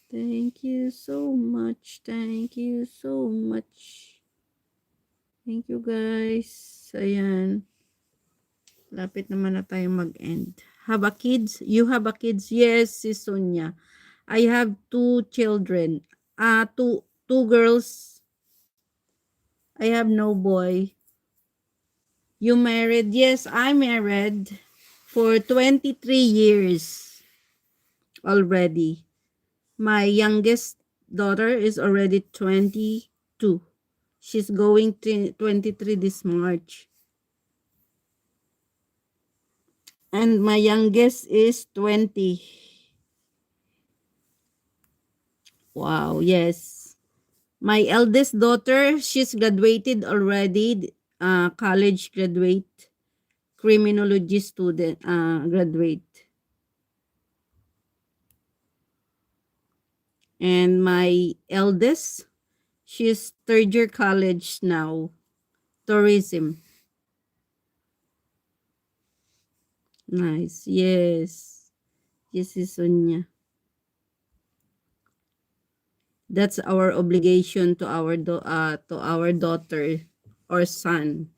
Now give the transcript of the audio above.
Thank you so much. Thank you so much. Thank you guys. Ayan. Lapit naman na tayong mag-end. Have a kids? You have a kids? Yes, si Sonia. I have 2 children. Two girls. I have no boy. You married? Yes, I married for 23 years already. My youngest daughter is already 22. She's going to 23 this March. And my youngest is 20. Wow, yes. My eldest daughter, she's graduated already, college graduate, criminology student, graduate. And my eldest, she's third year college now, tourism. Nice, yes. Yes, is Sonia. That's our obligation to our daughter or son.